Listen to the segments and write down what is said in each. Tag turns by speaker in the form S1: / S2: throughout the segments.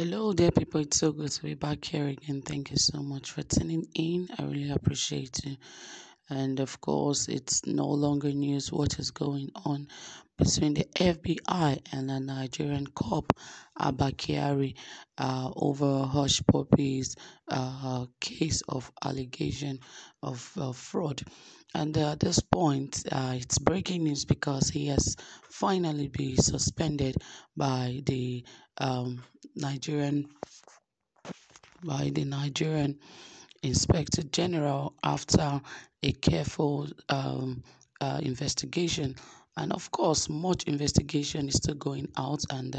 S1: Hello there, people. It's so good to be back here again. Thank you so much for tuning in. I really appreciate you. And of course, it's no longer news what is going on between the FBI and a Nigerian cop, Abba Kyari, over Hush Puppy's case of allegation of fraud. And at this point, it's breaking news because he has finally been suspended by the um, Nigerian Nigerian Inspector General after a careful investigation. And of course, much investigation is still going out, and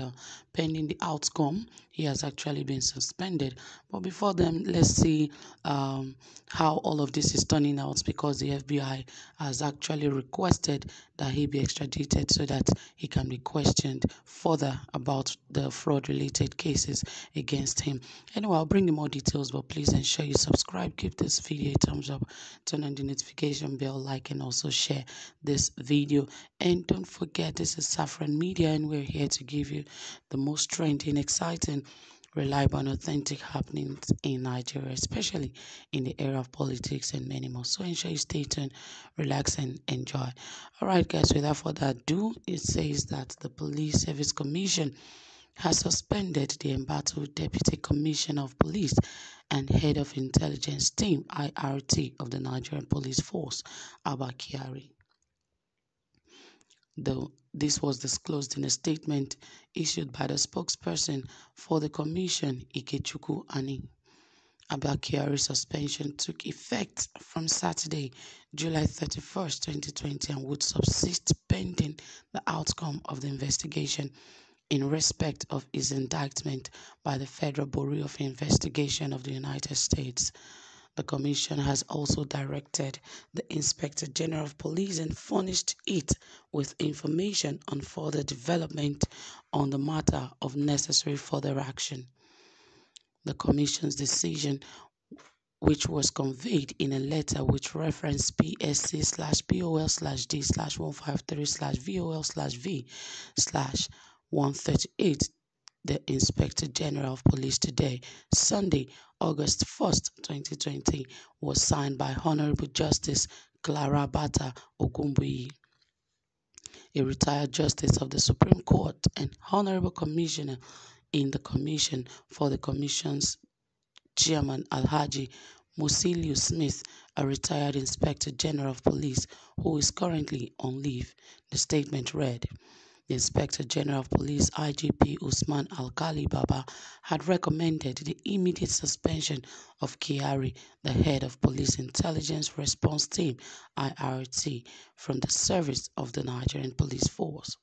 S1: pending the outcome, he has actually been suspended. But before then, let's see um, how all of this is turning out, because the FBI has actually requested that he be extradited so that he can be questioned further about the fraud related cases against him. Anyway, I'll bring you more details, but please ensure you subscribe, give this video a thumbs up, turn on the notification bell, like, and also share this video. And don't forget, this is Saffron Media, and we're here to give you the most trending, exciting, reliable, and authentic happenings in Nigeria, especially in the area of politics and many more. So ensure you stay tuned, relax, and enjoy. All right, guys, without further ado, it says that the Police Service Commission has suspended the embattled Deputy Commissioner of Police and Head of Intelligence Team (IRT) of the Nigerian Police Force, Abba Kyari. This was disclosed in a statement issued by the spokesperson for the commission, Ikechukwu Ani. Abba Kyari's suspension took effect from Saturday, July 31st, 2020, and would subsist pending the outcome of the investigation in respect of his indictment by the Federal Bureau of Investigation of the United States. The Commission has also directed the Inspector General of Police and furnished it with information on further development on the matter of necessary further action. The Commission's decision, which was conveyed in a letter with reference PSC/BOL/D/153/VOL/V/138, the Inspector General of Police today, Sunday, August 1st, 2020, was signed by Honorable Justice Clara Bata Ogumbuyi, a retired Justice of the Supreme Court and Honorable Commissioner in the Commission. For the Commission's Chairman Alhaji Musiliu Smith, a retired Inspector General of Police who is currently on leave. The statement read: the Inspector General of Police, IGP Usman Alkali Baba, had recommended the immediate suspension of Kyari, the head of Police Intelligence Response Team (IRT), from the service of the Nigerian Police Force,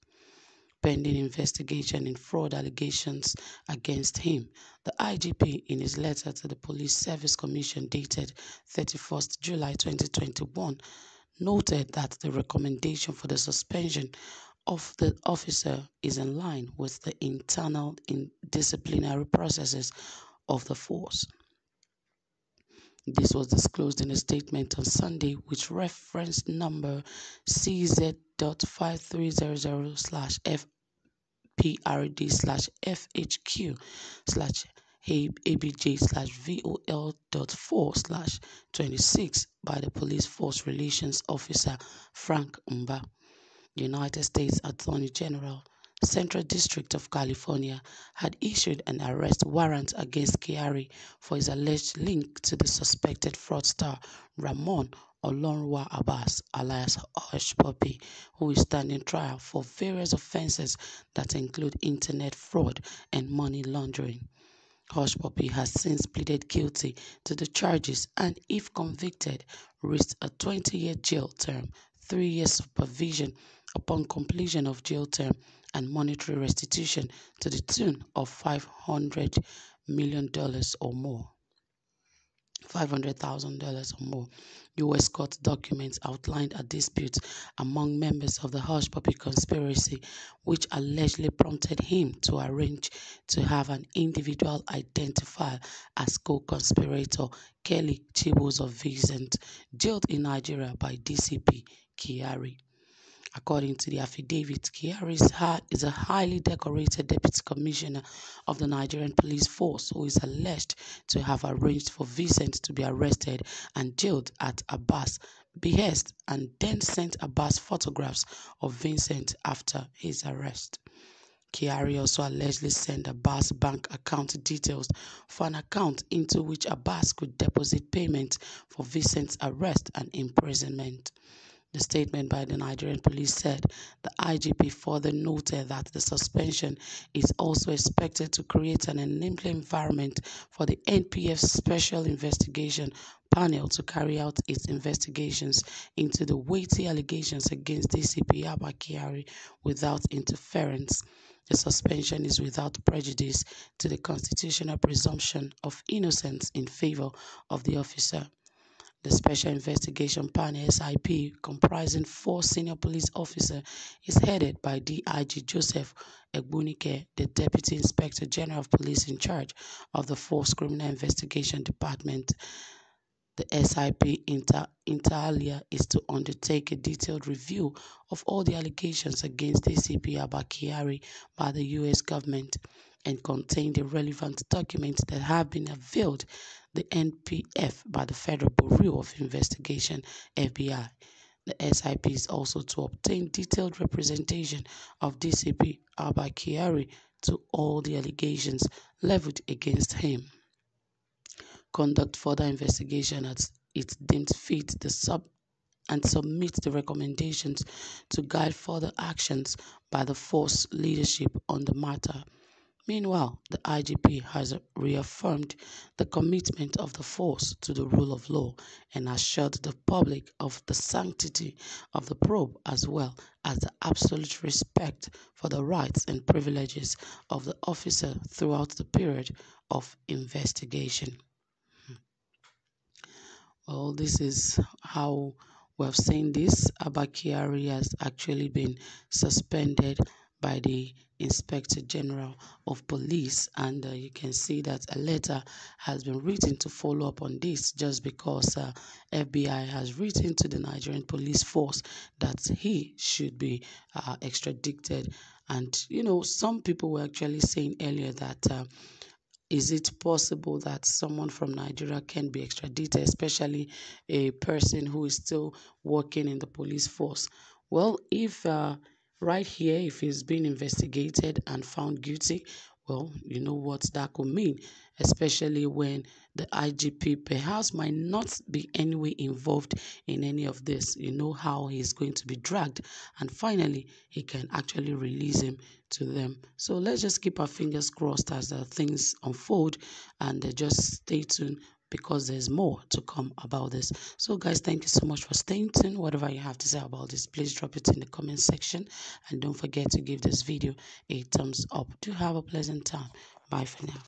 S1: pending investigation in fraud allegations against him. The IGP, in his letter to the Police Service Commission dated 31st July 2021, noted that the recommendation for the suspension of the officer is in line with the internal disciplinary processes of the force. This was disclosed in a statement on Sunday, which reference number CZ.530/FPRD/FHQ/ABJ/VOL.4/26 by the Police Force Relations Officer Frank Mba. United States Attorney General, Central District of California, had issued an arrest warrant against Kyari for his alleged link to the suspected fraudster Ramon Olorunwa Abbas, alias Hush Puppy, who is standing trial for various offenses that include internet fraud and money laundering. Hush Puppy has since pleaded guilty to the charges and, if convicted, risked a 20-year jail term, 3 years supervision upon completion of jail term, and monetary restitution to the tune of $500 million or more. $500,000 or more. U.S. court documents outlined a dispute among members of the Hush Puppy conspiracy, which allegedly prompted him to arrange to have an individual identified as co-conspirator Kelly Chibuzo Vincent jailed in Nigeria by DCP Kyari. According to the affidavit, Kyari is a highly decorated deputy commissioner of the Nigerian police force who is alleged to have arranged for Vincent to be arrested and jailed at Abbas' behest and then sent Abbas photographs of Vincent after his arrest. Kyari also allegedly sent Abbas bank account details for an account into which Abbas could deposit payment for Vincent's arrest and imprisonment. The statement by the Nigerian police said the IGP further noted that the suspension is also expected to create an enabling environment for the NPF's Special Investigation Panel to carry out its investigations into the weighty allegations against DCP Abba Kyari without interference. The suspension is without prejudice to the constitutional presumption of innocence in favor of the officer. The Special Investigation Panel (SIP), comprising 4 senior police officers, is headed by DIG Joseph Egbunike, the Deputy Inspector General of Police in charge of the Force Criminal Investigation Department. The SIP inter alia is to undertake a detailed review of all the allegations against DCP Abba Kyari by the U.S. government and contain the relevant documents that have been availed the NPF by the Federal Bureau of Investigation (FBI). The SIP is also to obtain detailed representation of DCP Abba Kyari to all the allegations leveled against him. Conduct further investigation as it deemed fit and submit the recommendations to guide further actions by the force leadership on the matter. Meanwhile, the IGP has reaffirmed the commitment of the force to the rule of law and assured the public of the sanctity of the probe as well as the absolute respect for the rights and privileges of the officer throughout the period of investigation. Well, this is how we have seen this. Abba Kyari has actually been suspended by the Inspector General of Police, and you can see that a letter has been written to follow up on this, just because FBI has written to the Nigerian police force that he should be extradited. And you know, some people were actually saying earlier that is it possible that someone from Nigeria can be extradited, especially a person who is still working in the police force? Well, if right here, if he's been investigated and found guilty, well, you know what that could mean, especially when the IGP perhaps might not be anyway involved in any of this. You know how he's going to be dragged, and finally, he can actually release him to them. So let's just keep our fingers crossed as things unfold, and just stay tuned because there's more to come about this. So guys, thank you so much for staying tuned. Whatever you have to say about this, please drop it in the comment section, and don't forget to give this video a thumbs up. Do have a pleasant time. Bye for now.